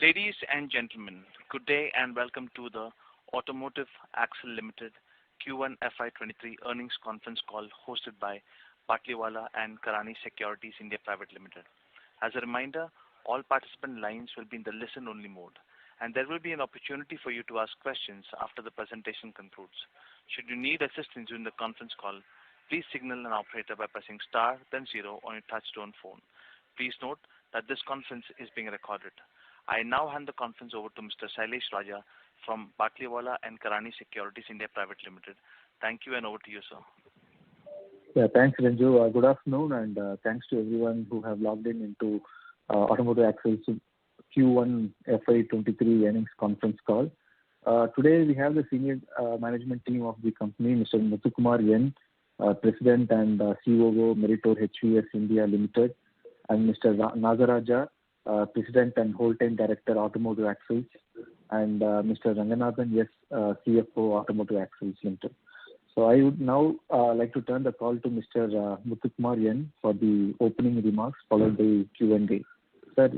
Ladies and gentlemen, good day and welcome to the Automotive Axle Limited Q1 FY23 earnings conference call hosted by Batlivala and Karani Securities India Private Limited. As a reminder, all participant lines will be in the listen-only mode, and there will be an opportunity for you to ask questions after the presentation concludes. Should you need assistance during the conference call, please signal an operator by pressing star then 0 on your touch-tone phone. Please note that this conference is being recorded. I now hand the conference over to Mr. Sailesh Raja from Batlivala and Karani Securities India Private Limited. Thank you, and over to you, sir. Yeah, thanks, Ranju. Good afternoon, and thanks to everyone who have logged into Automotive Axles Q1 FY23 earnings conference call. Today we have the senior management team of the company, Mr. Muthukumar N, President and COO, Meritor HVS India Limited, and Mr. Nagaraja, President and Whole-Time Director, Automotive Axles, and Mr. Ranganathan S, CFO, Automotive Axles Limited. So I would now like to turn the call to Mr. Muthukumar N for the opening remarks, followed by Q&A. Sir,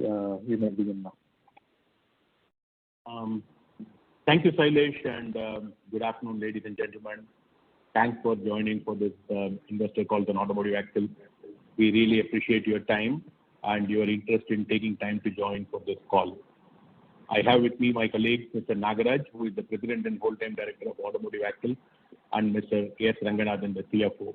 you may begin now. Thank you, Sailesh, and good afternoon, ladies and gentlemen. Thanks for joining for this investor call on Automotive Axles. We really appreciate your time and your interest in taking time to join for this call. I have with me my colleague, Mr. Nagaraj, who is the President and Whole-Time Director of Automotive Axles, and Mr. S. Ranganathan, the CFO.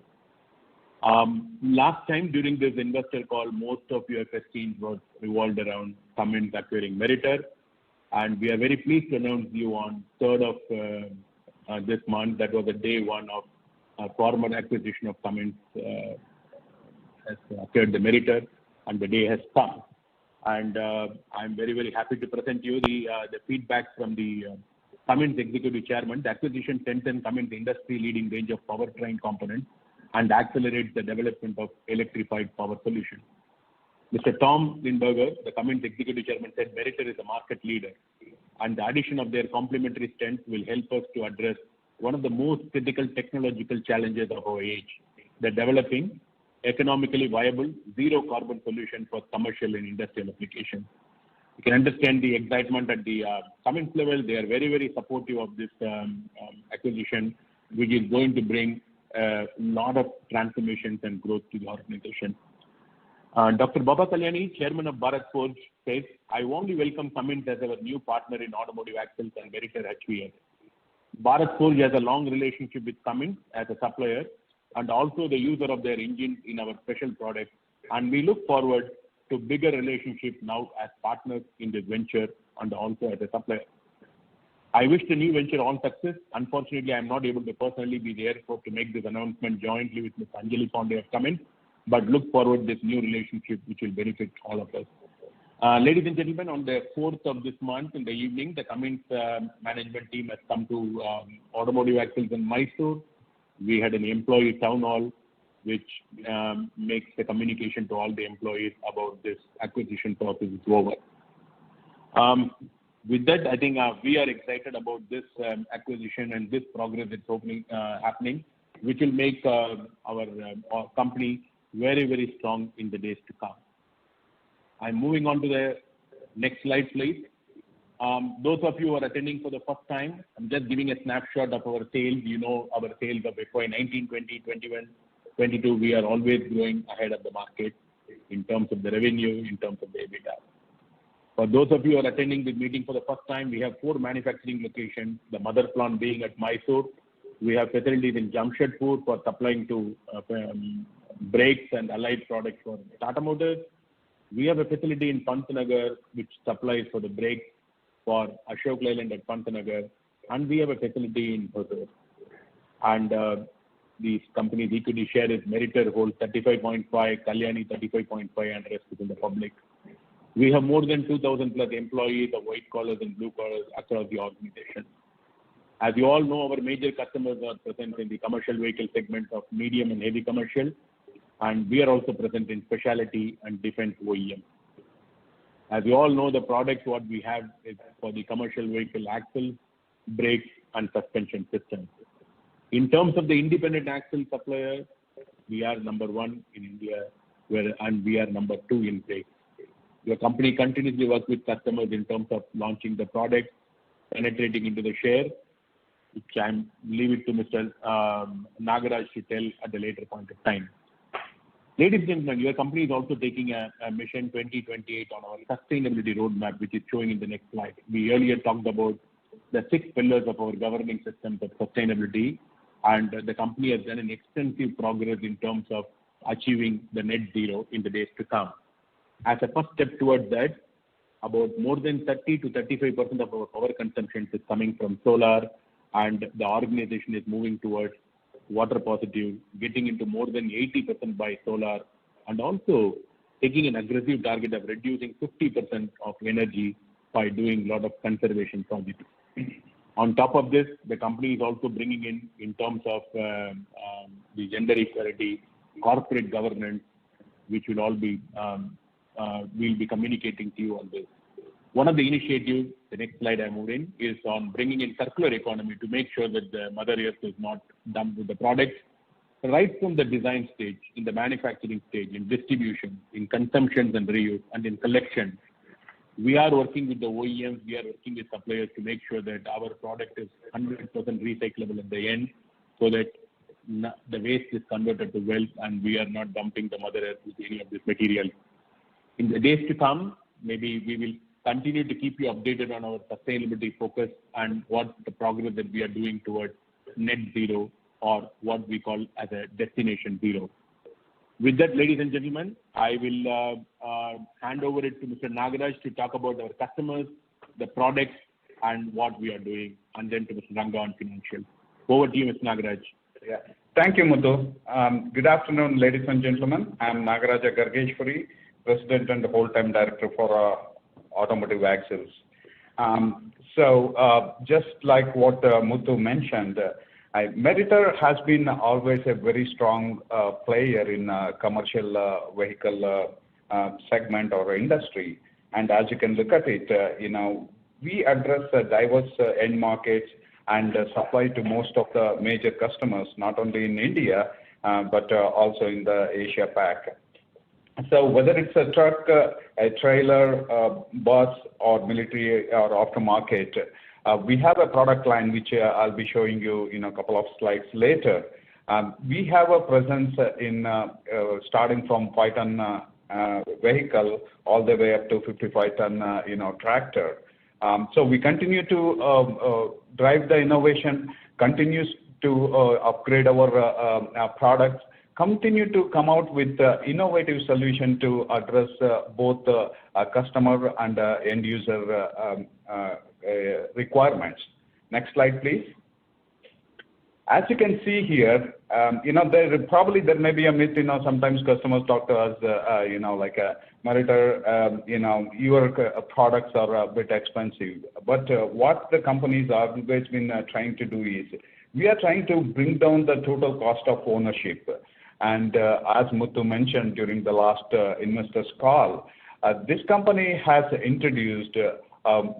Last time during this investor call, most of your questions were revolved around Cummins acquiring Meritor, and we are very pleased to announce you on 3rd of this month, that was the day one of formal acquisition of Cummins has acquired the Meritor, and the day has come. And I'm very, very happy to present you the feedback from the Cummins Executive Chairman. The acquisition strengthens Cummins' industry-leading range of powertrain components and accelerates the development of electrified power solutions. Mr. Tom Lindberger, the Cummins Executive Chairman, said Meritor is a market leader, and the addition of their complementary strengths will help us to address one of the most critical technological challenges of our age, the developing economically viable zero-carbon solution for commercial and industrial applications. You can understand the excitement at the Cummins level. They are very, very supportive of this acquisition, which is going to bring a lot of transformations and growth to the organization. Dr. Baba Kalyani, Chairman of Bharat Forge, says, I warmly welcome Cummins as our new partner in Automotive Axles and Meritor HVS. Bharat Forge has a long relationship with Cummins as a supplier and also the user of their engines in our special products, and we look forward to bigger relationship now as partners in this venture and also as a supplier. I wish the new venture all success. Unfortunately, I am not able to personally be there to make this announcement jointly with Ms. Anjali Pandey of Cummins, but look forward to this new relationship which will benefit all of us. Ladies and gentlemen, on the 4th of this month in the evening, the Cummins management team has come to Automotive Axles in Mysore. We had an employee town hall which makes the communication to all the employees about this acquisition process is over. With that, I think we are excited about this acquisition and this progress that's happening, which will make our company very, very strong in the days to come. I'm moving on to the next slide, please. Those of you who are attending for the first time, I'm just giving a snapshot of our sales. You know our sales of FY19, 20, 21, 22. We are always growing ahead of the market in terms of the revenue, in terms of the EBITDA. For those of you who are attending this meeting for the first time, we have 4 manufacturing locations, the mother plant being at Mysore. We have facilities in Jamshedpur for supplying to brakes and allied products for Automotive. We have a facility in Pantnagar which supplies for the brakes for Ashok Leyland at Pantnagar, and we have a facility in Hosur. And these companies' equity share is Meritor holds 35.5, Kalyani 35.5, and rest is in the public. We have more than 2,000 plus employees of white collars and blue collars across the organization. As you all know, our major customers are present in the commercial vehicle segment of medium and heavy commercial, and we are also present in specialty and defense OEM. As you all know, the products what we have is for the commercial vehicle axles, brakes, and suspension systems. In terms of the independent axle supplier, we are number 1 in India, and we are number 2 in brakes. Your company continuously works with customers in terms of launching the product, penetrating into the share, which I leave it to Mr. Nagaraj to tell at the later point of time. Ladies and gentlemen, your company is also taking a Mission 2028 on our sustainability roadmap, which is showing in the next slide. We earlier talked about the 6 pillars of our governing systems of sustainability, and the company has done an extensive progress in terms of achieving the net zero in the days to come. As a first step towards that, about more than 30 to 35% of our power consumption is coming from solar, and the organization is moving towards water positive, getting into more than 80% by solar, and also taking an aggressive target of reducing 50% of energy by doing a lot of conservation projects. On top of this, the company is also bringing in terms of the gender equality, corporate governance, which will all be, we'll be communicating to you on this. One of the initiatives, the next slide I move in, is on bringing in circular economy to make sure that the Mother Earth is not dumped with the products. Right from the design stage, in the manufacturing stage, in distribution, in consumption and reuse, and in collection, we are working with the OEMs, we are working with suppliers to make sure that our product is 100% recyclable at the end, so that the waste is converted to wealth and we are not dumping the Mother Earth with any of this material. In the days to come, maybe we will continue to keep you updated on our sustainability focus and what the progress that we are doing towards net zero, or what we call as a destination zero. With that, ladies and gentlemen, I will hand over it to Mr. Nagaraj to talk about our customers, the products, and what we are doing, and then to Mr. Ranga on financial. Over to you, Mr. Nagaraj. Yeah. Thank you, Muthu. Good afternoon, ladies and gentlemen. I am Nagaraja Gargeshwari, President and Whole-Time Director for Automotive Axles. Just like what Muthu mentioned, Meritor has been always a very strong player in commercial vehicle segment or industry. And as you can look at it, we address diverse end markets and supply to most of the major customers, not only in India, but also in the Asia Pac. So whether it's a truck, a trailer, bus, or military or aftermarket, we have a product line which I'll be showing you in a couple of slides later. We have a presence in starting from 5-ton vehicle all the way up to 55-ton tractor. So we continue to drive the innovation, continues to upgrade our products, continue to come out with innovative solution to address both customer and end user requirements. Next slide, please. As you can see here, there may be a myth, sometimes customers talk to us, like Meritor, your products are a bit expensive. But what the companies have always been trying to do is, we are trying to bring down the total cost of ownership. And as Muthu mentioned during the last investors call, this company has introduced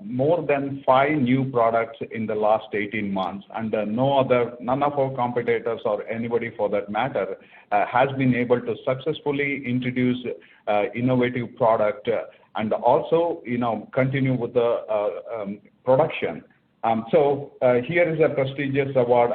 more than 5 new products in the last 18 months, and none of our competitors or anybody for that matter has been able to successfully introduce innovative product and also continue with the production. So here is a prestigious award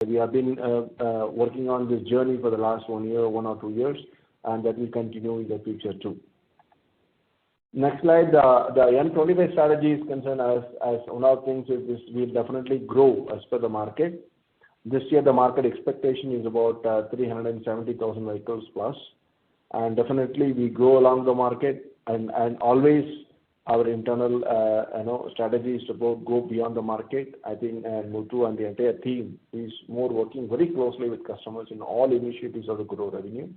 We have been working on this journey for the last 1 year, 1 or 2 years, and that will continue in the future too. Next slide, the M25 strategy is concerned as one of the things is this will definitely grow as per the market. This year the market expectation is about 370,000 vehicles plus, and definitely we grow along the market, and always our internal strategy is to go beyond the market. I think Muthu and the entire team is more working very closely with customers in all initiatives of the grow revenue.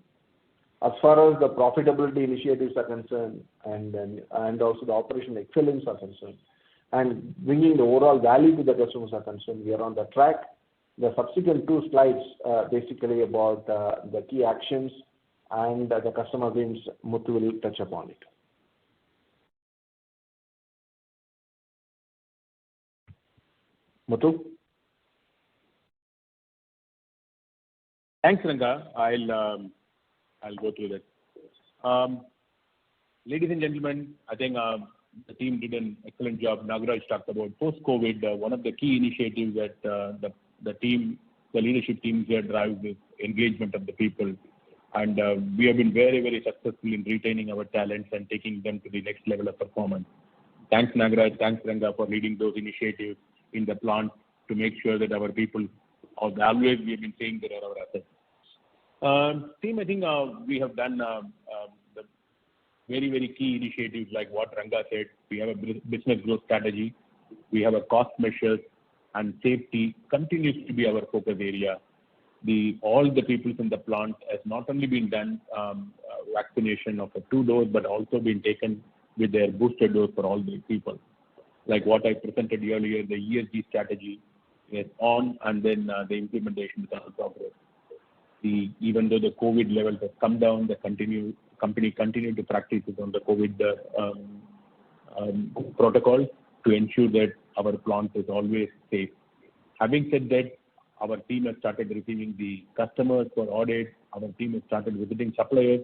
As far as the profitability initiatives are concerned, and also the operational excellence are concerned, and bringing the overall value to the customers are concerned, we are on the track. The subsequent 2 slides basically about the key actions and the customer wins. Muthu will touch upon it. Muthu? Thanks, Ranga. I'll go through that. Ladies and gentlemen, I think the team did an excellent job. Nagaraj talked about post-COVID. One of the key initiatives that the leadership teams here drive is engagement of the people. And we have been very, very successful in retaining our talents and taking them to the next level of performance. Thanks, Nagaraj. Thanks, Ranga, for leading those initiatives in the plant to make sure that our people, always we have been saying that are our assets. Team, I think we have done the very, very key initiatives like what Ranga said. We have a business growth strategy. We have a cost measures, and safety continues to be our focus area. All the people in the plant has not only been done vaccination of 2 doses, but also been taken with their booster dose for all the people. Like what I presented earlier, the ESG strategy is on, and then the implementation is on progress. Even though the COVID levels have come down, the company continue to practice on the COVID protocol to ensure that our plant is always safe. Having said that, our team has started receiving the customers for audit. Our team has started visiting suppliers,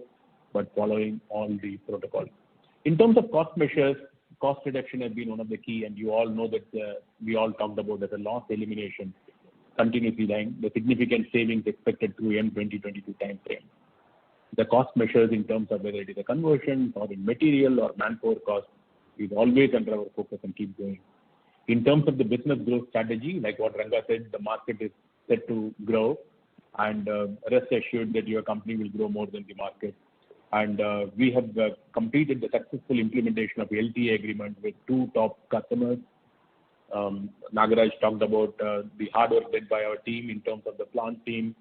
but following all the protocols. In terms of cost measures, cost reduction has been one of the key, and you all know that we all talked about that the loss elimination continuously lying, the significant savings expected through M2022 time frame. The cost measures in terms of whether it is a conversion or in material or manpower cost is always under our focus and keep going. In terms of the business growth strategy, like what Ranga said, the market is set to grow, and rest assured that your company will grow more than the market. And we have completed the successful implementation of LTA agreement with 2 top customers. Nagaraj talked about the hard work done by our team in terms of the plant team,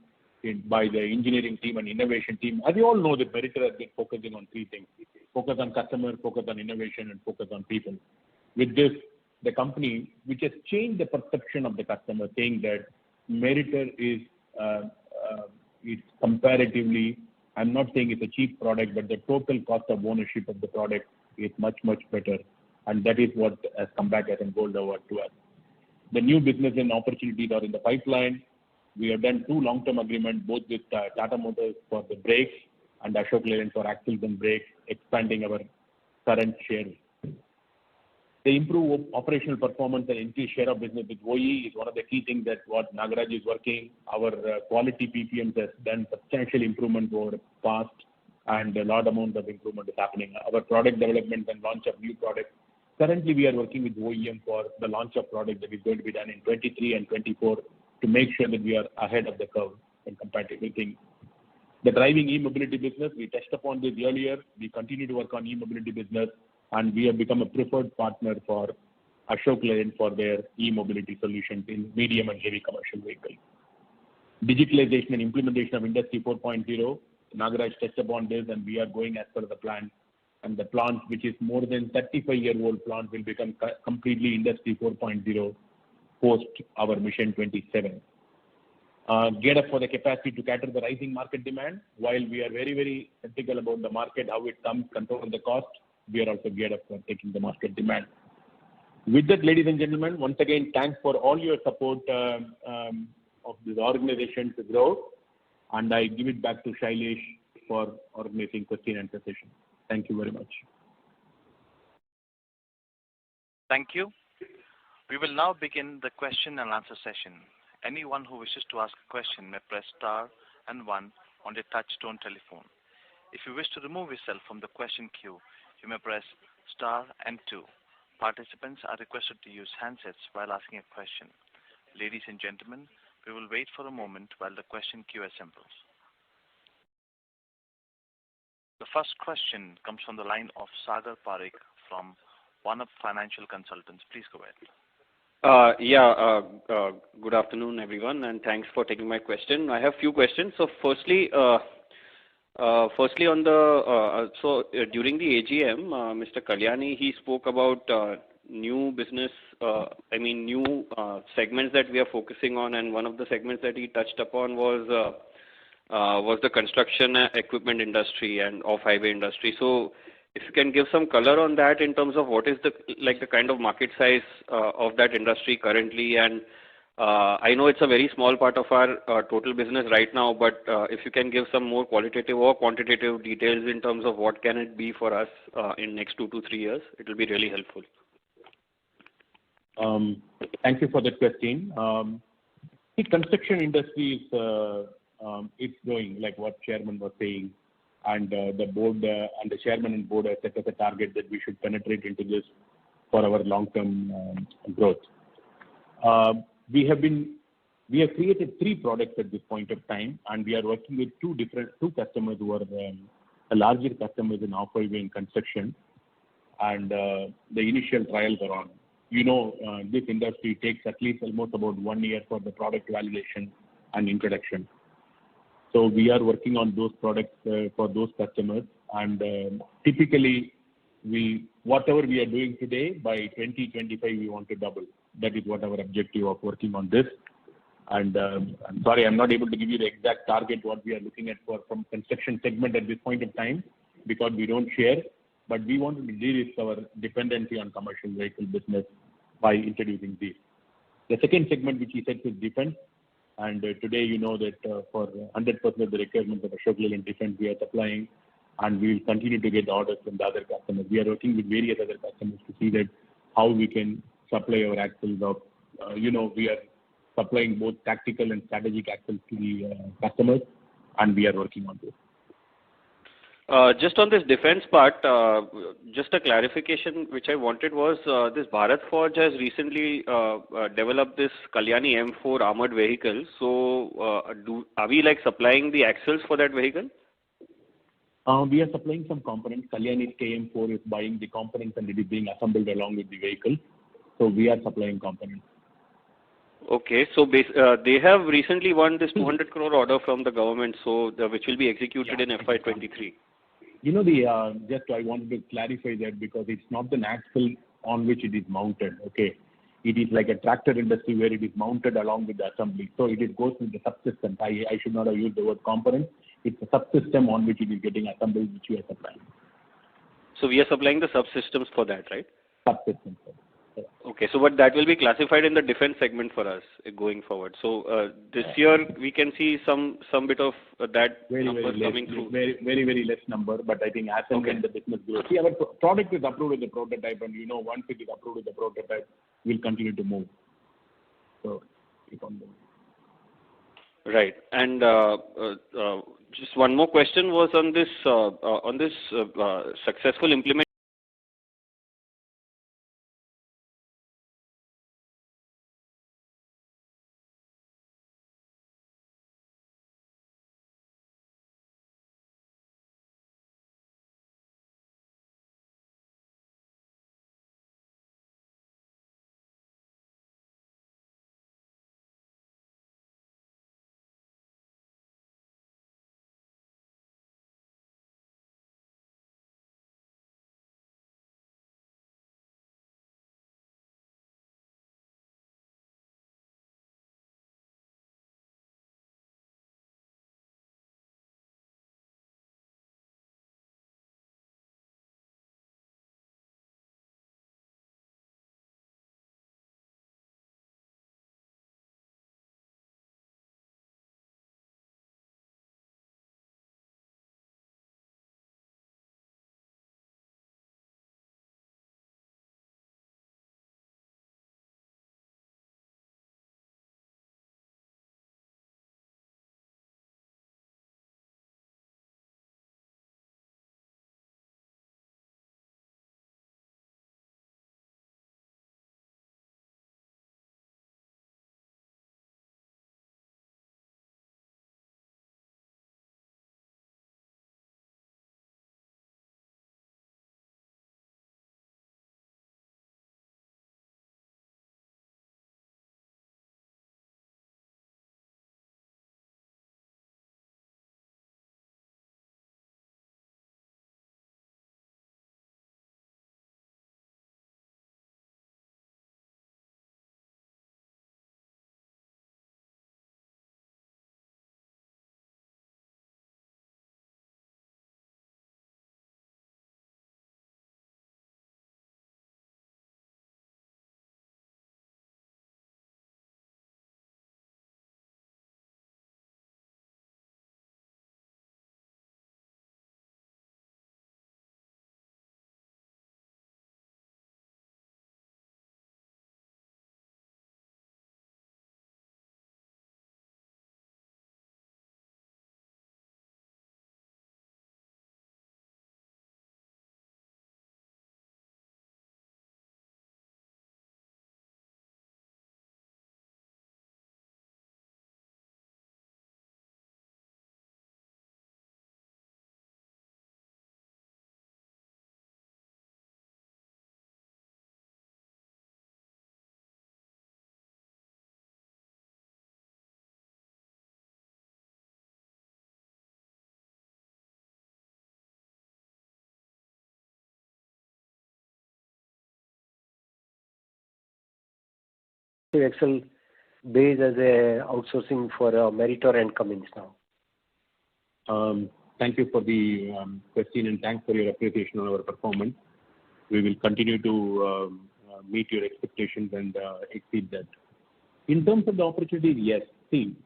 by the engineering team and innovation team. As you all know, that Meritor has been focusing on 3 things: focus on customer, focus on innovation, and focus on people. With this, the company, which has changed the perception of the customer, saying that Meritor is comparatively, I'm not saying it's a cheap product, but the total cost of ownership of the product is much, much better. And that is what has come back as a gold award to us. The new business and opportunities are in the pipeline. We have done 2 long-term agreements, both with Automotive for the brakes and Ashok Leyland for axles and brakes, expanding our current share. The improved operational performance and increased share of business with OE is one of the key things that what Nagaraj is working. Our quality PPMs has done substantial improvement over the past, and a lot amount of improvement is happening. Our product development and launch of new products. Currently, we are working with OEM for the launch of product that is going to be done in 23 and 24 to make sure that we are ahead of the curve in comparative things. The driving e-mobility business, we touched upon this earlier. We continue to work on e-mobility business, and we have become a preferred partner for Ashok Leyland for their e-mobility solutions in medium and heavy commercial vehicles. Digitalization and implementation of Industry 4.0. Nagaraj touched upon this, and we are going as per the plan. And the plant, which is more than 35-year-old plant, will become completely Industry 4.0 post our Mission 27. Get up for the capacity to cater the rising market demand. While we are very, very skeptical about the market, how it comes, control the cost, we are also geared up for taking the market demand. With that, ladies and gentlemen, once again, thanks for all your support of this organization to grow. And I give it back to Shailesh for organizing question and answer session. Thank you very much. Thank you. We will now begin the question and answer session. Anyone who wishes to ask a question may press star and one on their touch-tone telephone. If you wish to remove yourself from the question queue, you may press star and two. Participants are requested to use handsets while asking a question. Ladies and gentlemen, we will wait for a moment while the question queue assembles. The first question comes from the line of Sagar Parekh from One Up Financial Consultants. Please go ahead. Good afternoon, everyone, and thanks for taking my question. I have few questions. So, firstly, on the during the AGM, Mr. Kalyani, he spoke about new business, new segments that we are focusing on, and one of the segments that he touched upon was the construction equipment industry and off-highway industry. So, if you can give some color on that in terms of what is the kind of market size of that industry currently, and I know it's a very small part of our total business right now, but if you can give some more qualitative or quantitative details in terms of what can it be for us in next 2 to 3 years, it will be really helpful. Thank you for that question. The construction industry is it's growing, like what Chairman was saying, and the board and the Chairman and board have set us a target that we should penetrate into this for our long-term growth. We have created 3 products at this point of time, and we are working with two customers who are the larger customers in off-highway and construction, and the initial trials are on. This industry takes at least almost about 1 year for the product validation and introduction. So we are working on those products for those customers, and typically whatever we are doing today, by 2025 we want to double. That is what our objective of working on this. And I'm sorry, I'm not able to give you the exact target what we are looking at from construction segment at this point of time, because we don't share, but we want to de-risk our dependency on commercial vehicle business by introducing these. The second segment which he said is defense. And today you know that for 100% of the requirements of Ashok Leyland Defense we are supplying, and we will continue to get orders from the other customers. We are working with various other customers to see that how we can supply our axles of, we are supplying both tactical and strategic axles to the customers, and we are working on this. Just on this defense part, just a clarification which I wanted was this Bharat Forge has recently developed this Kalyani M4 armored vehicle. So, are we supplying the axles for that vehicle? We are supplying some components. Kalyani's KM4 is buying the components and it is being assembled along with the vehicle. So, we are supplying components. Okay, so they have recently won this 200 crore order from the government, so which will be executed in FY23. Just I wanted to clarify that because it's not an axle on which it is mounted, okay? It is like a tractor industry where it is mounted along with the assembly. So it goes with the subsystem. I should not have used the word component. It's a subsystem on which it is getting assembled, which we are supplying. So we are supplying the subsystems for that, right? Subsystems. Okay, so but that will be classified in the defense segment for us going forward. So this year we can see some bit of that numbers coming through. Very less number, but I think as and when the business grows. See, our product is approved with the prototype, and once it is approved with the prototype, we'll continue to move. So keep on moving. Right, and just one more question was on this successful implementation. Excel base as a outsourcing for Meritor and Cummins now? Thank you for the question, and thanks for your appreciation on our performance. We will continue to meet your expectations and exceed that. In terms of the opportunities, yes. See,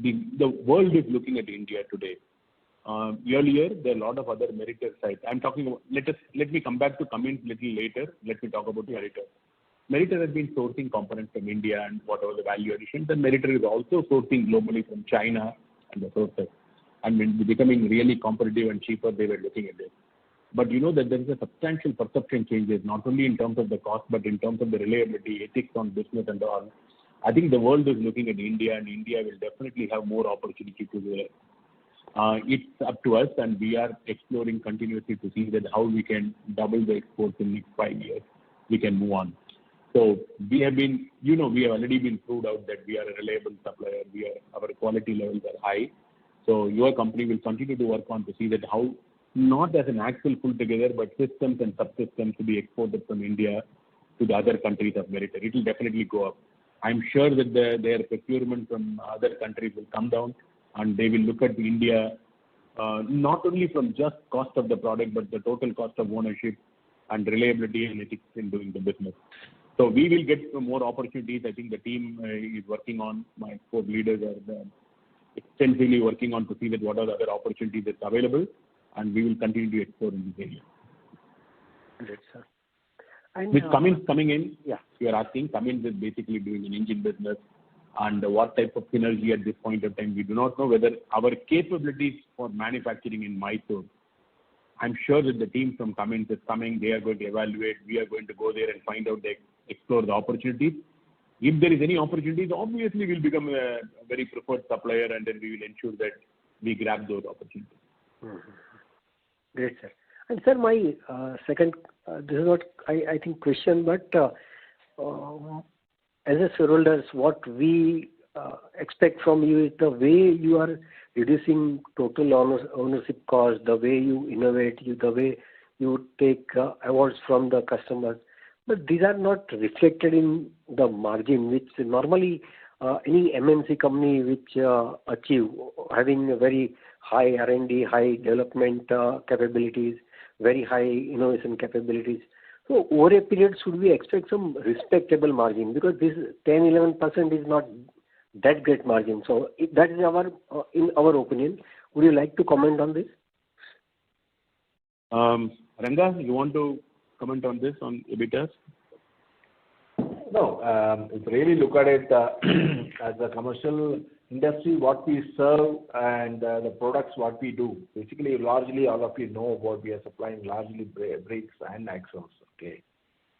the world is looking at India today. Earlier, there are a lot of other Meritor sites. I'm talking about, let me come back to Cummins a little later. Let me talk about Meritor. Meritor has been sourcing components from India and whatever the value additions, and Meritor is also sourcing globally from China and the sources. And when becoming really competitive and cheaper, they were looking at this. But you know that there is a substantial perception changes, not only in terms of the cost, but in terms of the reliability, ethics on business and all. I think the world is looking at India, and India will definitely have more opportunity to do it. It's up to us, and we are exploring continuously to see that how we can double the exports in the next 5 years. We can move on. So we have been, we have already been proved out that we are a reliable supplier. Our quality levels are high. So your company will continue to work on to see that how, not as an axle pulled together, but systems and subsystems to be exported from India to the other countries of Meritor. It will definitely go up. I'm sure that their procurement from other countries will come down, and they will look at India not only from just cost of the product, but the total cost of ownership and reliability and ethics in doing the business. So we will get more opportunities. I think the team is working on, my export leaders are extensively working on to see that what are the other opportunities that's available, and we will continue to explore in this area. Great, sir. And, with Cummins coming in, yeah, you are asking, Cummins is basically doing an engine business, and what type of synergy at this point of time, we do not know whether our capabilities for manufacturing in Mysore. I'm sure that the team from Cummins is coming, they are going to evaluate, we are going to go there and find out, explore the opportunities. If there is any opportunities, obviously we'll become a very preferred supplier, and then we will ensure that we grab those opportunities. Mm-hmm. Great, sir. And sir, my second, this is not, I think, question, but as a shareholders, what we expect from you is the way you are reducing total ownership cost, the way you innovate, the way you take awards from the customers. But these are not reflected in the margin, which normally any MNC company which achieve, having a very high R&D, high development capabilities, very high innovation capabilities. So over a period, should we expect some respectable margin? Because this 10-11% is not that great margin. So that is in our opinion. Would you like to comment on this? Ranga, you want to comment on this, on EBITDAs? No, if you really look at it as a commercial industry, what we serve and the products what we do, basically largely all of you know about we are supplying largely brakes and axles, okay?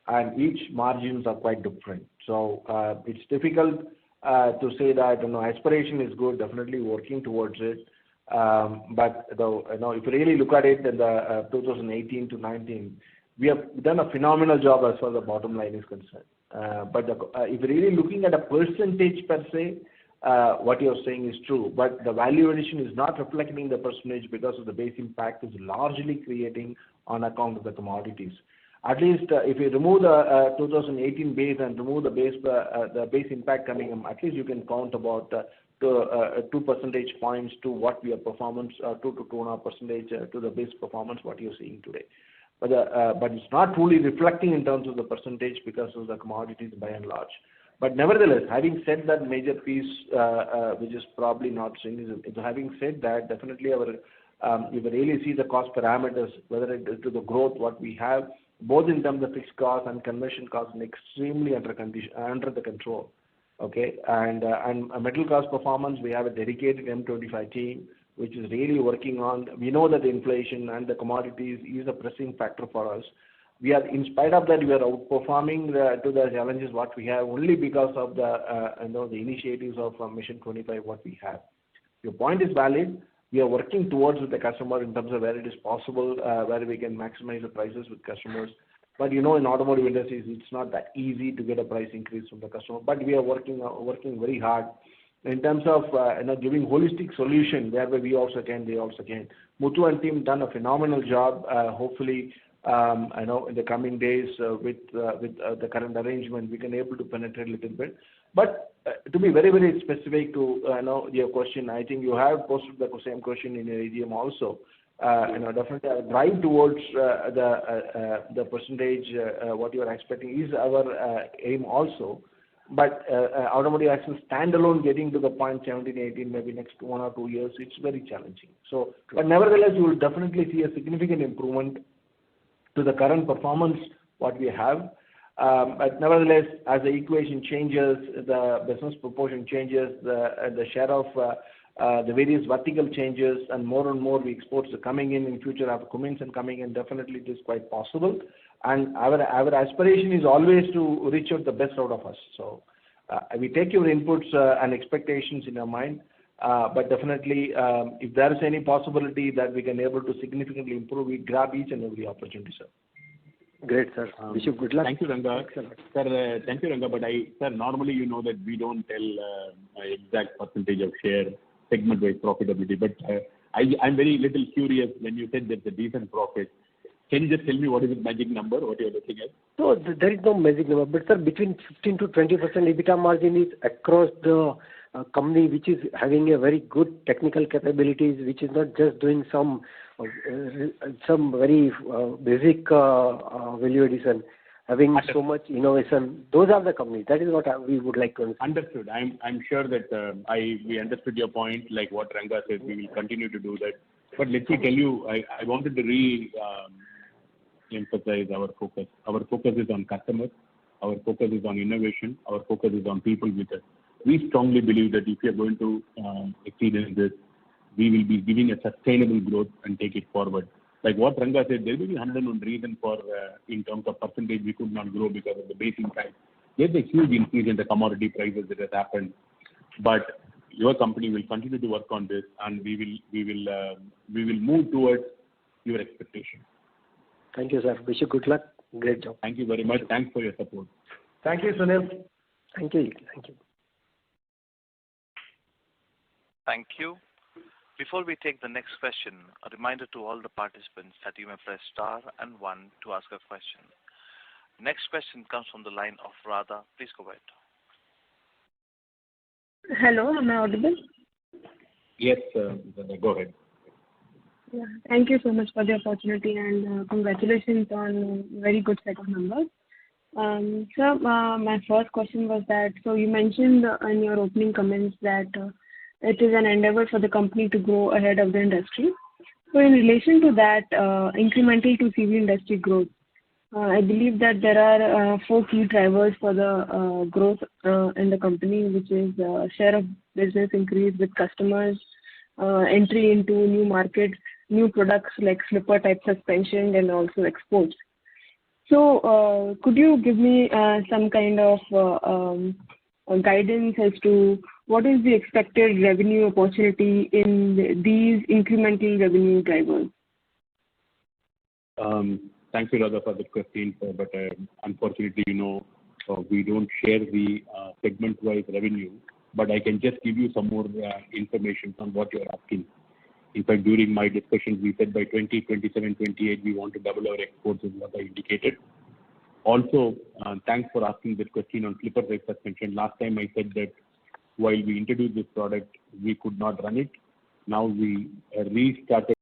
And each margins are quite different. So it's difficult to say that, aspiration is good, definitely working towards it. But if you really look at it in the 2018 to 19, we have done a phenomenal job as far as the bottom line is concerned. But if you're really looking at a percentage per se, what you're saying is true, but the value addition is not reflecting the percentage because of the base impact is largely creating on account of the commodities. At least if you remove the 2018 base and remove the base impact coming in, at least you can count about 2 percentage points to what we are performance, 2 to 2.5% to the base performance what you're seeing today. But it's not truly reflecting in terms of the percentage because of the commodities by and large. But nevertheless, having said that major piece, which is probably not saying, having said that, definitely if you really see the cost parameters, whether it is to the growth what we have, both in terms of fixed cost and conversion cost, extremely under the control. Okay, and metal cost performance, we have a dedicated M25 team which is really working on. We know that the inflation and the commodities is a pressing factor for us. We are, in spite of that, we are outperforming to the challenges what we have only because of the initiatives of Mission 25 what we have. Your point is valid. We are working towards with the customer in terms of where it is possible, where we can maximize the prices with customers. But in automotive industries, it's not that easy to get a price increase from the customer. But we are working very hard in terms of giving holistic solution. Whereby we also can, they also can. Muthu and team done a phenomenal job. Hopefully, I know in the coming days with the current arrangement, we can able to penetrate a little bit. But to be very, very specific to your question, I think you have posted the same question in your AGM also. Definitely a drive towards the percentage what you are expecting is our aim also. But Automotive Axles standalone getting to the point 17, 18, maybe next 1 or 2 years, it's very challenging. So, but nevertheless, you will definitely see a significant improvement to the current performance what we have. But nevertheless, as the equation changes, the business proportion changes, the share of the various vertical changes, and more we exports are coming in future after Cummins and coming in, definitely it is quite possible. And our aspiration is always to reach out the best out of us. So we take your inputs and expectations in our mind, but definitely if there is any possibility that we can able to significantly improve, we grab each and every opportunity, sir. Great, sir. Wish you good luck. Thank you, Ranga. Sir, thank you, Ranga. But sir, normally you know that we don't tell exact percentage of share segment-wise profitability. But I'm very little curious when you said that the decent profit. Can you just tell me what is the magic number, what you're looking at? No, there is no magic number. But sir, between 15 to 20% EBITDA margin is across the company, which is having a very good technical capabilities, which is not just doing some very basic value addition, having so much innovation. Those are the companies. That is what we would like to understand. Understood. I'm sure that we understood your point, like what Ranga said, we will continue to do that. But let me tell you, I wanted to emphasize our focus. Our focus is on customers. Our focus is on innovation. Our focus is on people with us. We strongly believe that if we are going to exceed in this, we will be giving a sustainable growth and take it forward. Like what Ranga said, there will be 101 reason for, in terms of percentage, we could not grow because of the base impact. There's a huge increase in the commodity prices that has happened. But your company will continue to work on this, and we will move towards your expectation. Thank you, sir. Wish you good luck. Great job. Thank you very much. Thanks for your support. Thank you, Sunil. Thank you. Thank you. Thank you. Before we take the next question, a reminder to all the participants that you may press star and 1 to ask a question. Next question comes from the line of Radha. Please go ahead. Hello, am I audible? Yes, go ahead. Yeah, thank you so much for the opportunity and congratulations on a very good set of numbers. Sir, my first question was that, so you mentioned in your opening comments that it is an endeavor for the company to grow ahead of the industry. So in relation to that, incremental to CV industry growth, I believe that there are 4 key drivers for the growth in the company, which is share of business increase with customers, entry into new markets, new products like slipper type suspension, and also exports. So could you give me some kind of guidance as to what is the expected revenue opportunity in these incremental revenue drivers? Thank you, Radha, for the question. But unfortunately, we don't share the segment-wise revenue. But I can just give you some more information on what you're asking. In fact, during my discussion, we said by 2027, 28, we want to double our exports, is what I indicated. Also, thanks for asking this question on slipper type suspension. Last time I said that while we introduced this product, we could not run it. Now we restarted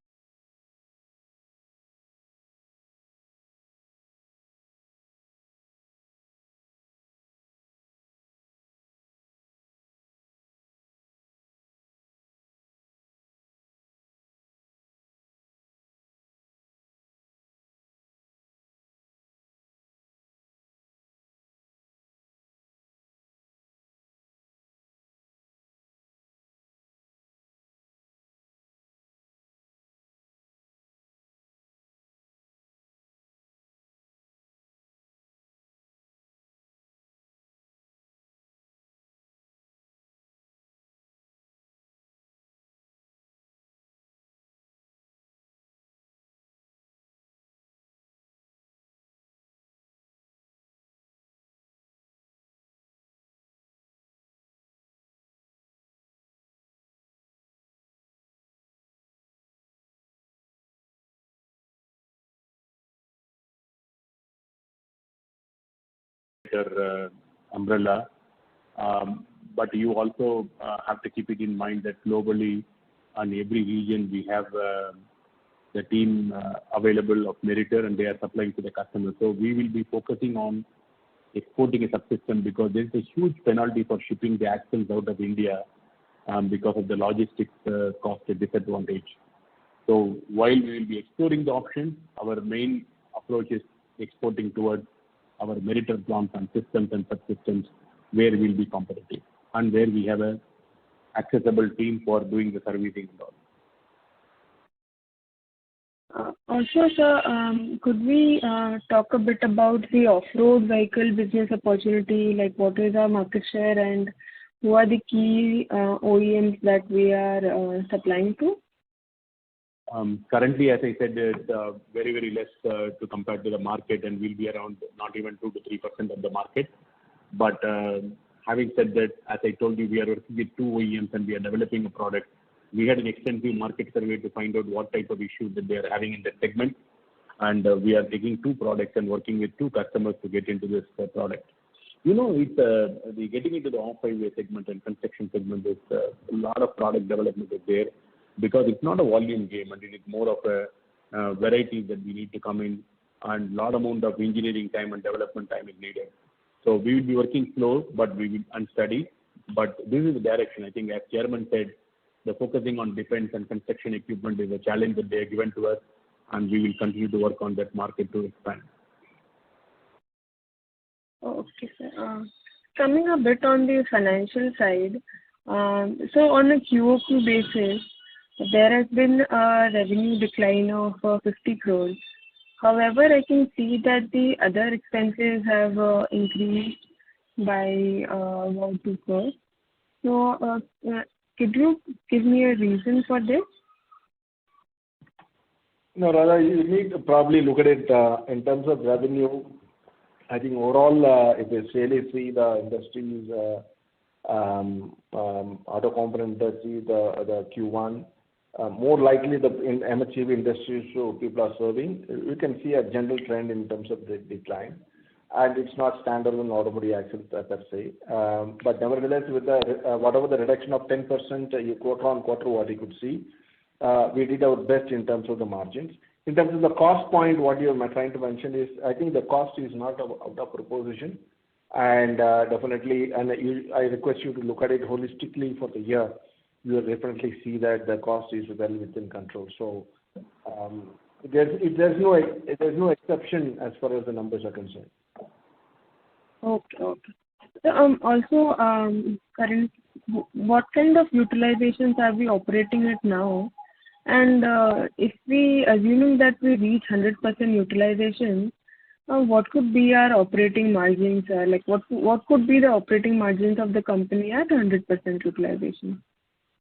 Meritor umbrella. But you also have to keep it in mind that globally, on every region, we have the team available of Meritor, and they are supplying to the customer. So we will be focusing on exporting a subsystem because there is a huge penalty for shipping the axles out of India because of the logistics cost disadvantage. So while we will be exploring the options, our main approach is exporting towards our Meritor plants and systems and subsystems where we will be competitive and where we have a accessible team for doing the servicing and all. Also, sir, could we talk a bit about the off-road vehicle business opportunity, like what is our market share and who are the key OEMs that we are supplying to? Currently, as I said, it's very, very less to compare to the market, and we'll be around not even 2 to 3% of the market. But having said that, as I told you, we are working with 2 OEMs and we are developing a product. We had an extensive market survey to find out what type of issues that they are having in that segment. And we are taking 2 products and working with 2 customers to get into this product. You know, it's the getting into the off-highway segment and construction segment is a lot of product development is there because it's not a volume game and it is more of a variety that we need to come in and a lot amount of engineering time and development time is needed. So we will be working slow, but we will unsteady. But this is the direction. I think as Chairman said, the focusing on defense and construction equipment is a challenge that they are given to us, and we will continue to work on that market to expand. Okay, sir. Coming a bit on the financial side, so on a QOQ basis, there has been a revenue decline of 50 crores. However, I can see that the other expenses have increased by about 2 crores. So, could you give me a reason for this? No, Radha, you need to probably look at it in terms of revenue. I think overall, if you really see the industries, auto component industry, the Q1, more likely the in MHCV industries so people are serving, you can see a general trend in terms of the decline. And it's not standalone automotive axles per se. But nevertheless, with the whatever the reduction of 10% quarter on quarter, what you could see, we did our best in terms of the margins. In terms of the cost point, what you're trying to mention is, I think the cost is not out of proposition. And definitely, and I request you to look at it holistically for the year. You will definitely see that the cost is well within control. So there's no exception as far as the numbers are concerned. Okay. So, also, what kind of utilizations are we operating at now? And if we assuming that we reach 100% utilization, what could be our operating margins? Like what could be the operating margins of the company at 100% utilization?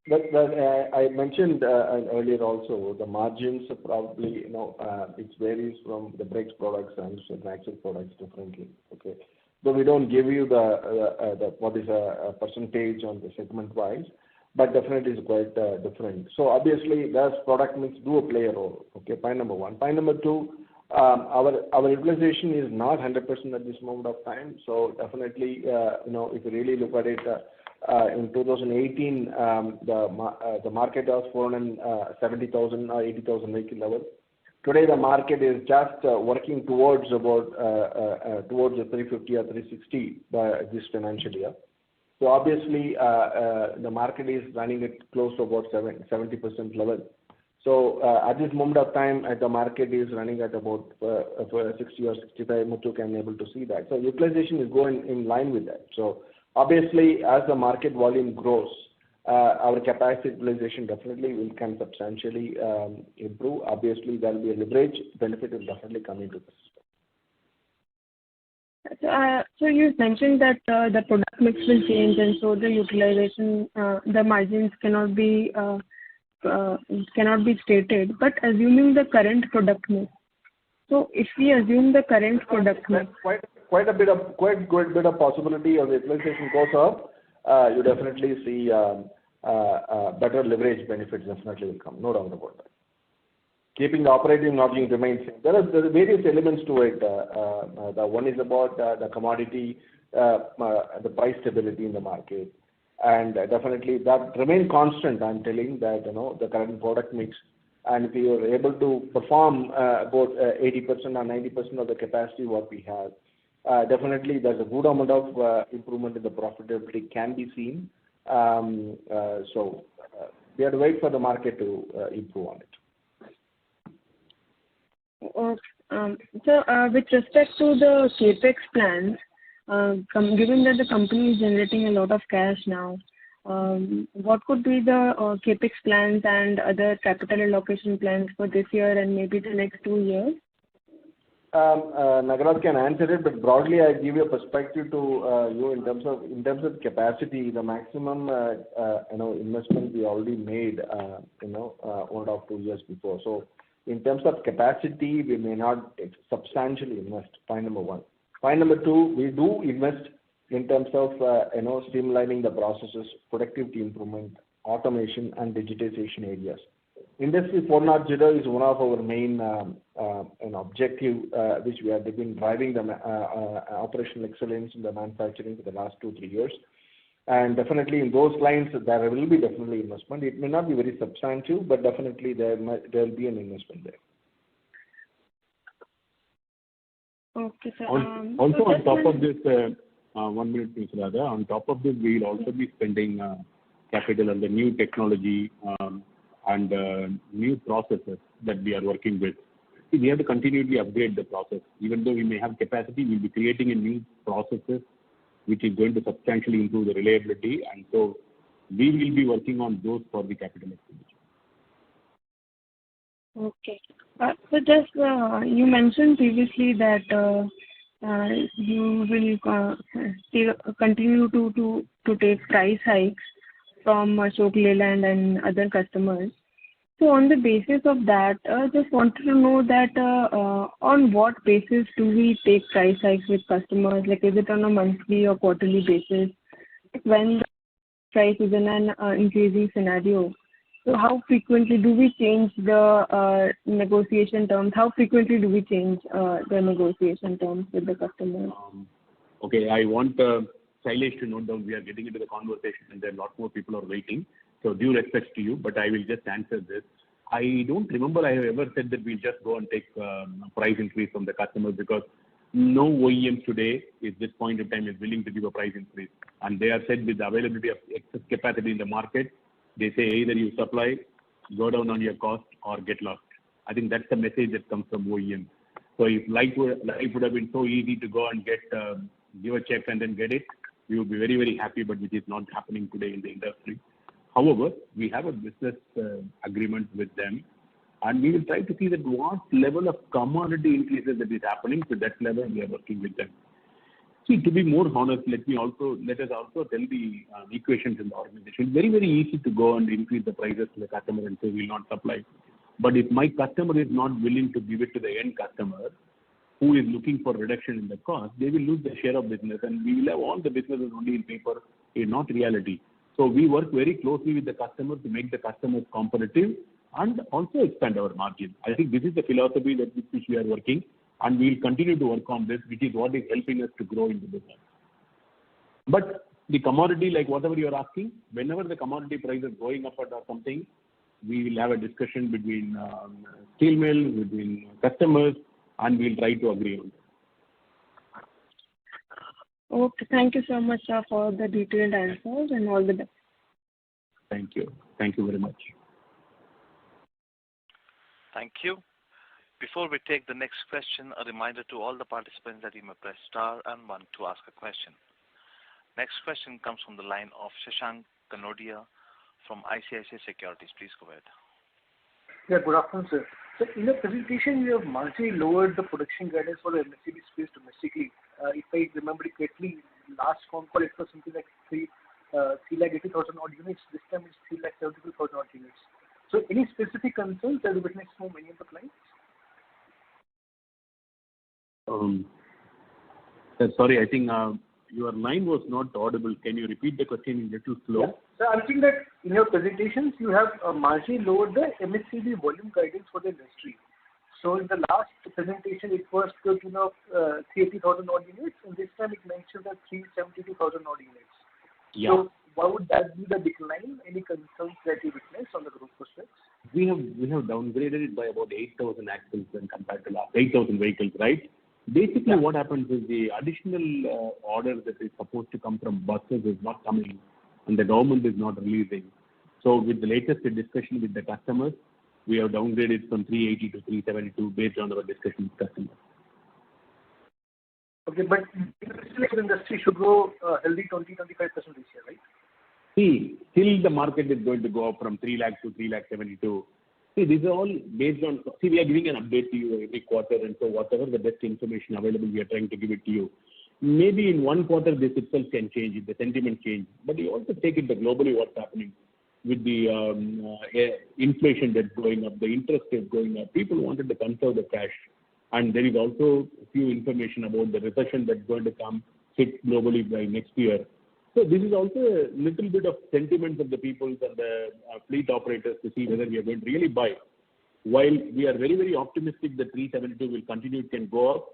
But I mentioned earlier also the margins are probably it varies from the brakes products and axle products differently. Okay. So we don't give you the what is a percentage on the segment wise, but definitely is quite different. So obviously, does product mix do play a role? Okay, point number 1. Point number 2, our utilization is not 100% at this moment of time. So definitely, if you really look at it, in 2018, the market was 470,000 or 80,000 vehicle level. Today, the market is just working towards about towards the 350 or 360 by this financial year. So obviously, the market is running at close to about 70% level. So at this moment of time, the market is running at about 60 or 65. Muthu can be able to see that. So utilization is going in line with that. So obviously, as the market volume grows, our capacity utilization definitely can substantially improve. Obviously, there will be a leverage benefit will definitely come into this. So you mentioned that the product mix will change, and so the utilization, the margins cannot be stated. But assuming the current product mix, so if we assume the current product mix, quite good bit of possibility of utilization goes up. You definitely see better leverage benefits definitely will come. No doubt about that. keeping the operating margin remain same. There are various elements to it. The one is about the commodity, the price stability in the market, and definitely that remain constant. I'm telling that the current product mix, and if you are able to perform about 80% or 90% of the capacity what we have, definitely there's a good amount of improvement in the profitability can be seen. So we have to wait for the market to improve on it. So, with respect to the capex plans, given that the company is generating a lot of cash now, what could be the capex plans and other capital allocation plans for this year and maybe the next 2 years? Nagaraj can answer it, but broadly I give you a perspective to you in terms of capacity. The maximum investment we already made 1 or 2 years before. So in terms of capacity, we may not substantially invest. Point number one. Point number two, we do invest in terms of streamlining the processes, productivity improvement, automation, and digitization areas. Industry 4.0 is one of our main objective, which we have been driving the operational excellence in the manufacturing for the last 2-3 years. And definitely in those lines, there will be definitely investment. It may not be very substantial, but definitely there will be an investment there. Okay, sir. Also, on top of this, 1 minute, please, Radha. On top of this, we will also be spending capital on the new technology and new processes that we are working with. See, we have to continually upgrade the process. Even though we may have capacity, we will be creating a new processes which is going to substantially improve the reliability, and so we will be working on those for the capital expenditure. Okay. So just you mentioned previously that you will continue to take price hikes from Ashok Leyland and other customers. So on the basis of that, just wanted to know that on what basis do we take price hikes with customers? Like, is it on a monthly or quarterly basis? When the price is in an increasing scenario, so how frequently do we change the negotiation terms? How frequently do we change the negotiation terms with the customers? Okay, I want Shailesh to note down. We are getting into the conversation and there are a lot more people are waiting. So due respect to you, but I will just answer this. I don't remember I have ever said that we'll just go and take price increase from the customers, because no OEMs today at this point in time is willing to give a price increase. And they are said with the availability of excess capacity in the market, they say either you supply, go down on your cost or get lost. I think that's the message that comes from OEM. So if life would have been so easy to go and get give a check and then get it, we would be very, very happy, but which is not happening today in the industry. However, we have a business agreement with them, and we will try to see that what level of commodity increases that is happening. To that level, we are working with them. See, to be more honest, let us also tell the equations in the organization. It's very, very easy to go and increase the prices to the customer and say we will not supply. But if my customer is not willing to give it to the end customer, who is looking for reduction in the cost, they will lose the share of business, and we will have all the businesses only in paper, not reality. So we work very closely with the customer to make the customers competitive and also expand our margin. I think this is the philosophy with which we are working, and we will continue to work on this, which is what is helping us to grow in the business. But the commodity, like whatever you are asking, whenever the commodity price is going up or something, we will have a discussion between steel mill, between customers, and we will try to agree on that. Okay, thank you so much, sir, for the detailed answers, and all the best. Thank you. Thank you very much. Thank you. Before we take the next question, a reminder to all the participants that you may press star and 1 to ask a question. Next question comes from the line of Shashank Kanodia from ICICI Securities. Please go ahead. Yeah, good afternoon, sir. So in the presentation, you have marginally lowered the production guidance for the MSCB space domestically. If I remember correctly, last con call it was something like 380,000 odd units. This time it's 372,000 odd units. So any specific concerns that you witnessed from any of the clients? Sorry, I think your line was not audible. Can you repeat the question in little slow? Yeah. So I'm saying that in your presentations, you have marginally lowered the MSCB volume guidance for the industry. So in the last presentation, it was to the tune of 380,000 odd units, and this time it mentioned that 372,000 odd units. Yeah. So why would that be the decline? Any concerns that you witness on the growth prospects? We have downgraded it by about 8,000 axles when compared to last 8,000 vehicles, right? Basically, what happens is the additional order that is supposed to come from buses is not coming, and the government is not releasing. So with the latest discussion with the customers, we have downgraded from 380 to 372 based on our discussion with customers. Okay, but the industry should grow healthy 20-25% this year, right? See, still the market is going to go up from 3 lakh to 3 lakh 72. See, these are all based on, see, we are giving an update to you every quarter, and so whatever the best information available, we are trying to give it to you. Maybe in one quarter, this itself can change, the sentiment change. But you also take it globally what's happening with the inflation that's going up, the interest rate going up. People wanted to conserve the cash. And there is also a few information about the recession that's going to come hit globally by next year. So this is also a little bit of sentiment of the people and the fleet operators to see whether we are going to really buy. While we are very, very optimistic that 372 will continue, it can go up,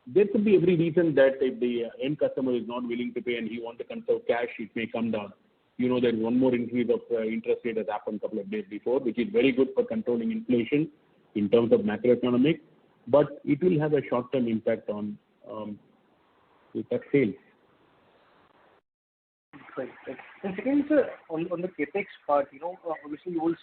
there could be every reason that if the end customer is not willing to pay and he wants to conserve cash, it may come down. You know, there is one more increase of interest rate has happened a couple of days before, which is very good for controlling inflation in terms of macroeconomic, but it will have a short-term impact on the sales. Right. And second, sir, on the capex part, obviously you will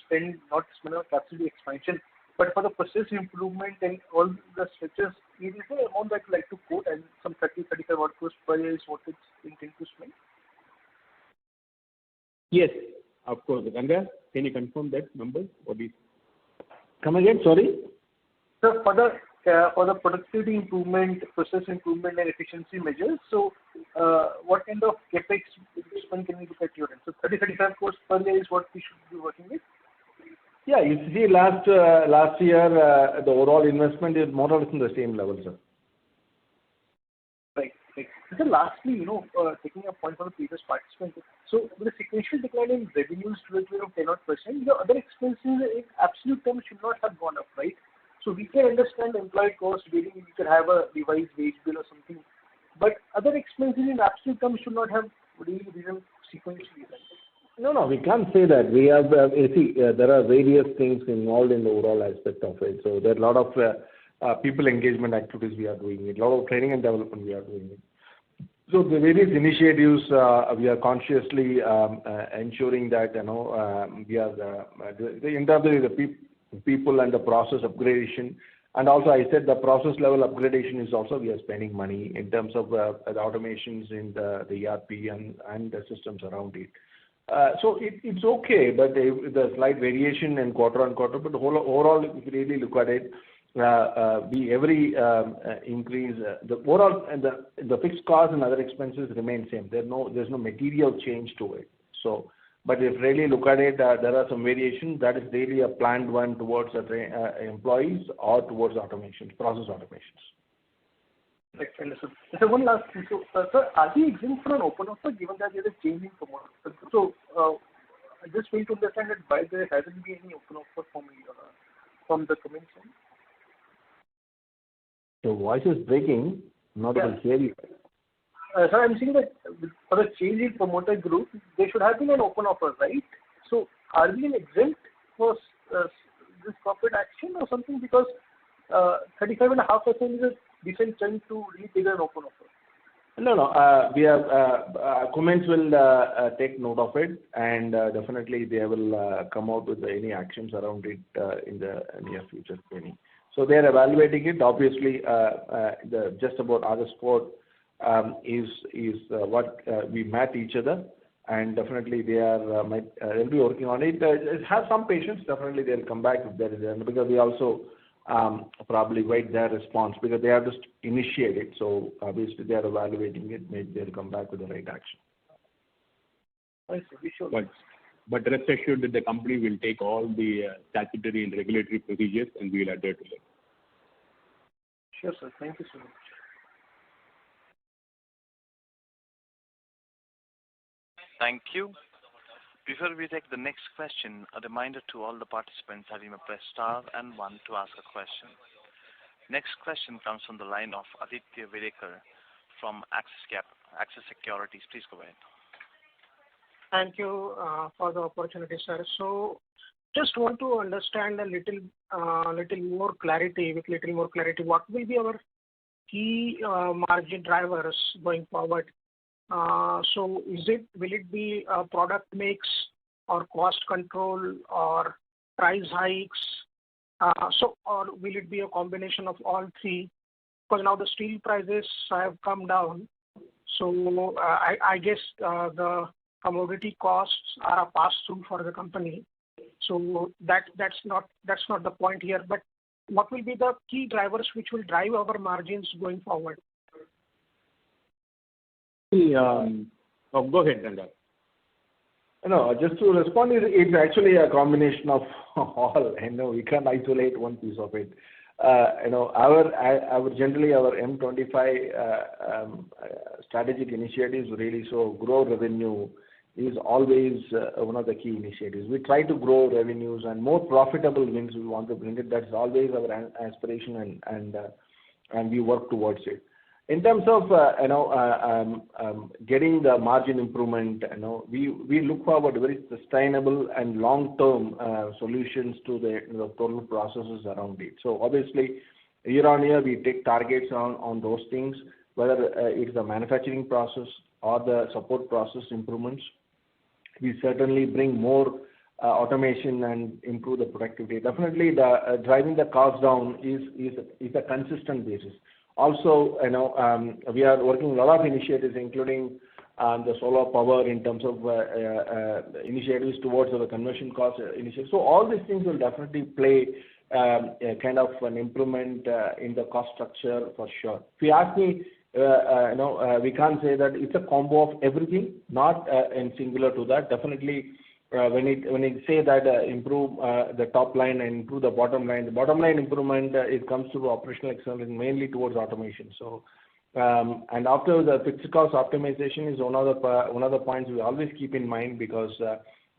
not spend on capacity expansion, but for the process improvement and all the structures, is there an amount that you like to quote, and some 30-35 odd crores per year is what it's intended to spend? Yes, of course. Ganga, can you confirm that number? What is? Come again, sorry? So for the productivity improvement, process improvement, and efficiency measures, so what kind of capex spend can we look at your end? So 30-35 crores per year is what we should be working with? Yeah, you see, last year, the overall investment is more or less in the same level, sir. Right. And then lastly, taking a point from the previous participant, so with the sequential decline in revenues to the tune of 10%, the other expenses in absolute terms should not have gone up, right? So we can understand employee cost, maybe we can have a revised wage bill or something, but other expenses in absolute terms should not have really risen sequentially, right? No, we can't say that. We have, there are various things involved in the overall aspect of it. So there are a lot of people engagement activities we are doing it, a lot of training and development we are doing it. So the various initiatives, we are consciously ensuring that, we are in terms of the people and the process upgradation. And also I said the process level upgradation is also we are spending money in terms of the automations in the ERP and the systems around it. So it's okay, but the slight variation in quarter on quarter, but overall, if you really look at it, every increase, the overall and the fixed costs and other expenses remain same. There's no material change to it. So, but if really look at it, there are some variations. That is really a planned one towards employees or towards automations, process automations. Right, understood. So one last thing. So, sir, are we exempt from an open offer given that there is a change in promoter? So, I just want to understand that why there hasn't been any open offer from the commission. Your voice is breaking. Not able to hear you. Sir, I'm saying that for a change in promoter group, there should have been an open offer, right? So, are we exempt for this corporate action or something? Because 35.5% is a decent chance to really take an open offer. No. We have comments will take note of it, and definitely they will come out with any actions around it in the near future. So they are evaluating it. Obviously, just about other sport is what we met each other, and definitely they'll be working on it. Have some patience. Definitely they'll come back if there is, because we also probably wait their response because they have just initiated. So obviously they are evaluating it. Maybe they'll come back with the right action. I see. Sure. But rest assured that the company will take all the statutory and regulatory procedures and we will adhere to them. Sure, sir. Thank you so much. Thank you. Before we take the next question, a reminder to all the participants that you may press star and one to ask a question. Next question comes from the line of Aditya Videkar from Axis Securities. Please go ahead. Thank you for the opportunity, sir. So, just want to understand a little more clarity. What will be our key margin drivers going forward? So, will it be a product mix or cost control or price hikes? Or will it be a combination of all three? Because now the steel prices have come down, so I guess the commodity costs are a pass-through for the company. So that's not the point here. But what will be the key drivers which will drive our margins going forward? Go ahead, Ranga. No, just to respond, it's actually a combination of all. I know we can't isolate one piece of it. Our generally our M25 strategic initiatives really grow revenue is always one of the key initiatives. We try to grow revenues and more profitable wins we want to bring it. That's always our aspiration and we work towards it. In terms of getting the margin improvement, we look forward to very sustainable and long-term solutions to the total processes around it. So obviously, year on year we take targets on those things, whether it's the manufacturing process or the support process improvements. We certainly bring more automation and improve the productivity. Definitely, the driving the cost down is a consistent basis. Also, we are working a lot of initiatives, including the solar power in terms of initiatives towards the conversion cost initiatives. So all these things will definitely play a kind of an improvement in the cost structure for sure. If you ask me, we can't say that it's a combo of everything, not in singular to that. Definitely, when it say that improve the top line and improve the bottom line improvement, it comes to operational excellence mainly towards automation. So, and after the fixed cost optimization is one of the points we always keep in mind because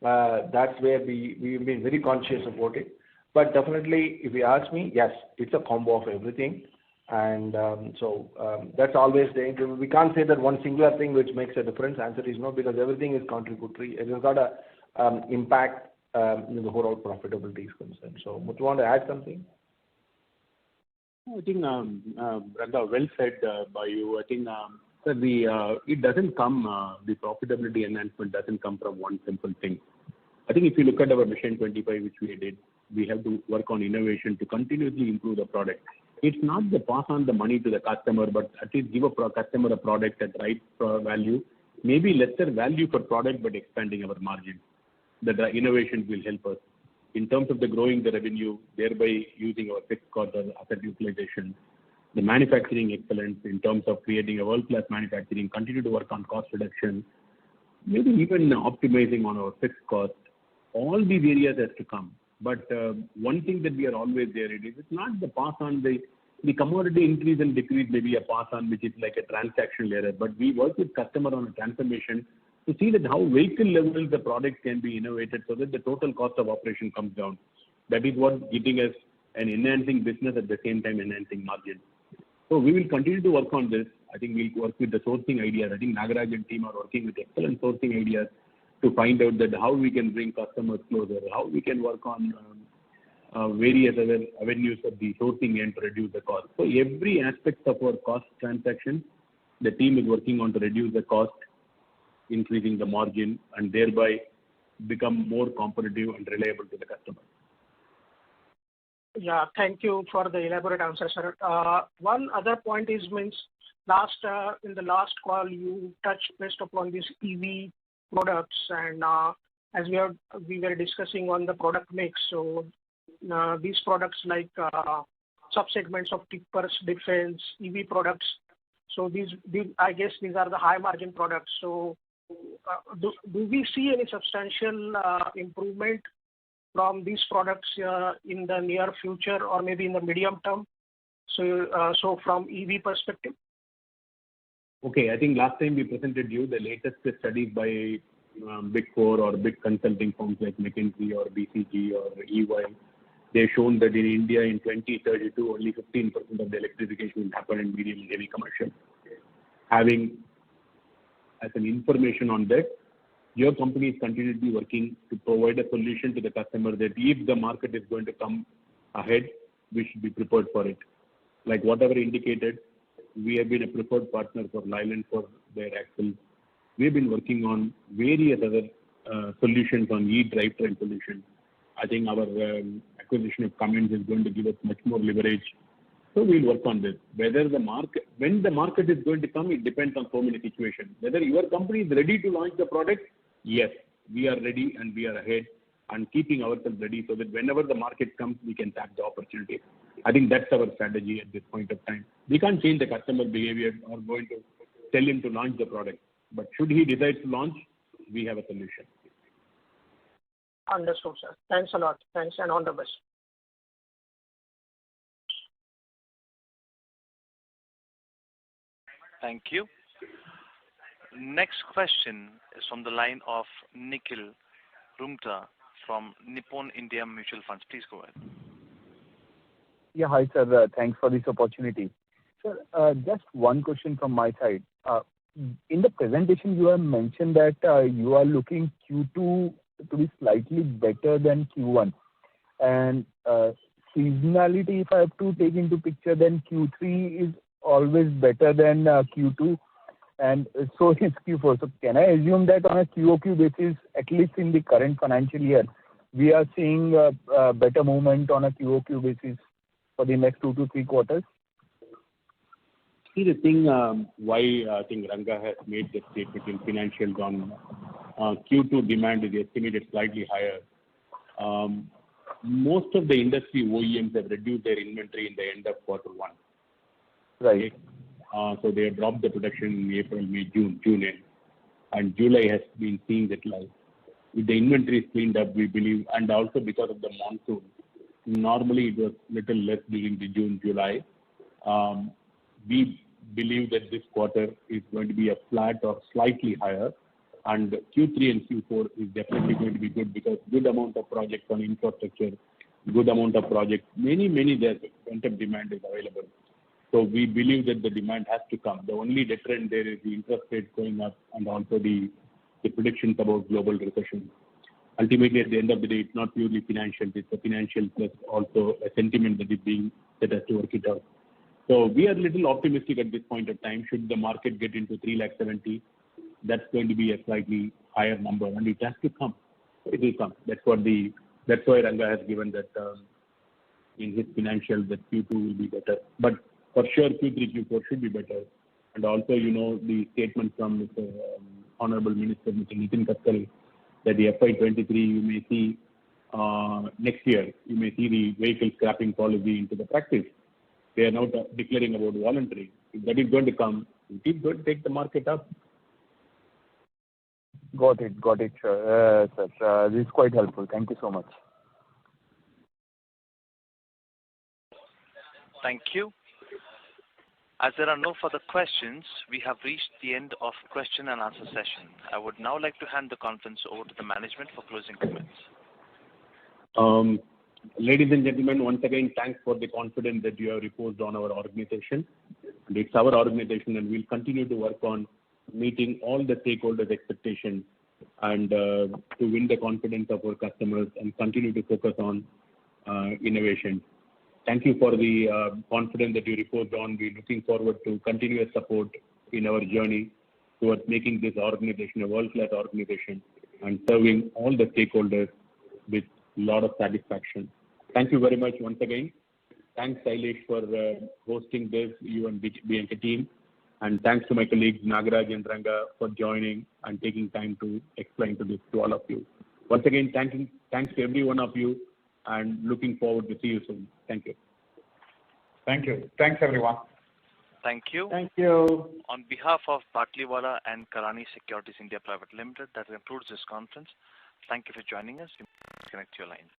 that's where we've been very conscious about it. But definitely, if you ask me, yes, it's a combo of everything. And that's always the thing. We can't say that one singular thing which makes a difference. Answer is no, because everything is contributory. It has got a impact in the overall profitability is concerned. So, would you want to add something? I think, Ranga, well said by you. I think it doesn't come, the profitability enhancement doesn't come from one simple thing. I think if you look at our Mission 25, which we did, we have to work on innovation to continuously improve the product. It's not the pass on the money to the customer, but at least give a customer a product at right value, maybe lesser value for product, but expanding our margin. The innovation will help us in terms of the growing the revenue, thereby using our fixed cost or asset utilization, the manufacturing excellence in terms of creating a world-class manufacturing, continue to work on cost reduction, maybe even optimizing on our fixed cost. All these areas has to come. But one thing that we are always there, it's not the pass on the commodity increase and decrease may be a pass on, which is like a transactional error. But we work with customer on a transformation to see that how vehicle level the product can be innovated so that the total cost of operation comes down. That is what giving us an enhancing business at the same time enhancing margin. So we will continue to work on this. I think we'll work with the sourcing ideas. I think Nagaraj and team are working with excellent sourcing ideas to find out that how we can bring customers closer, how we can work on various other avenues of the sourcing end to reduce the cost. So every aspect of our cost transaction, the team is working on to reduce the cost, increasing the margin, and thereby become more competitive and reliable to the customer. Yeah, thank you for the elaborate answer, sir. One other point is in the last call you touched based upon these EV products, and as we were discussing on the product mix, so these products like subsegments of tippers, defense, EV products. So these I guess these are the high margin products. So do we see any substantial improvement from these products in the near future or maybe in the medium term? So from EV perspective. Okay, I think last time we presented you the latest studies by big four or big consulting firms like McKinsey or BCG or EY, they've shown that in India in 2032, only 15% of the electrification will happen in medium and heavy commercial. Having as an information on that, your company is continuously working to provide a solution to the customer that if the market is going to come ahead, we should be prepared for it. Like whatever indicated, we have been a preferred partner for Leyland for their axles. We've been working on various other solutions on e-drivetrain solutions. I think our acquisition of Cummins is going to give us much more leverage. So we'll work on this. Whether the market, when the market is going to come, it depends on so many situations. Whether your company is ready to launch the product, yes, we are ready and we are ahead and keeping ourselves ready so that whenever the market comes, we can tap the opportunity. I think that's our strategy at this point of time. We can't change the customer behavior or going to tell him to launch the product. But should he decide to launch, we have a solution. Understood, sir. Thanks a lot. Thanks and all the best. Thank you. Next question is from the line of Nikhil Rumta from Nippon India Mutual Funds. Please go ahead. Yeah, hi sir. Thanks for this opportunity. Sir, just one question from my side. In the presentation, you have mentioned that you are looking Q2 to be slightly better than Q1. And seasonality, if I have to take into picture, then Q3 is always better than Q2. And so is Q4. So can I assume that on a QOQ basis, at least in the current financial year, we are seeing a better movement on a QOQ basis for the next 2 to 3 quarters? See, the thing why I think Ranga has made the statement in financials on Q2 demand is estimated slightly higher. Most of the industry OEMs have reduced their inventory in the end of Q1. Right. So they have dropped the production in April, May, June end. And July has been seeing that light. With the inventory cleaned up, we believe, and also because of the monsoon, normally it was little less during the June, July. We believe that this quarter is going to be a flat or slightly higher. And Q3 and Q4 is definitely going to be good because good amount of projects on infrastructure, good amount of projects, many there's pent-up demand is available. So we believe that the demand has to come. The only deterrent there is the interest rates going up and also the predictions about global recession. Ultimately, at the end of the day, it's not purely financial. It's a financial plus also a sentiment that is being that has to work it out. So we are a little optimistic at this point of time. Should the market get into 370, that's going to be a slightly higher number, and it has to come. It will come. That's why Ranga has given that in his financials that Q2 will be better. But for sure, Q3, Q4 should be better. And also, the statement from Mr. Honorable Minister, Mr. Nitin Gadkari, that the FY23 you may see next year, you may see the vehicle scrapping policy into the practice. They are now declaring about voluntary. If that is going to come, it is going to take the market up. Got it, sir. This is quite helpful. Thank you so much. Thank you. As there are no further questions, we have reached the end of question and answer session. I would now like to hand the conference over to the management for closing comments. Ladies and gentlemen, once again, thanks for the confidence that you have reposed on our organization. And it's our organization, and we'll continue to work on meeting all the stakeholders' expectations and to win the confidence of our customers and continue to focus on innovation. Thank you for the confidence that you reposed on. We're looking forward to continuous support in our journey towards making this organization a world-class organization and serving all the stakeholders with a lot of satisfaction. Thank you very much once again. Thanks, Sailesh, for hosting this, you and BNK team. And thanks to my colleagues, Nagaraj and Ranga, for joining and taking time to explain to all of you. Once again, thanks to every one of you and looking forward to see you soon. Thank you. Thank you. Thanks, everyone. Thank you. Thank you. On behalf of Batliwala and Karani Securities India Private Limited, that concludes this conference. Thank you for joining us. You may disconnect your lines.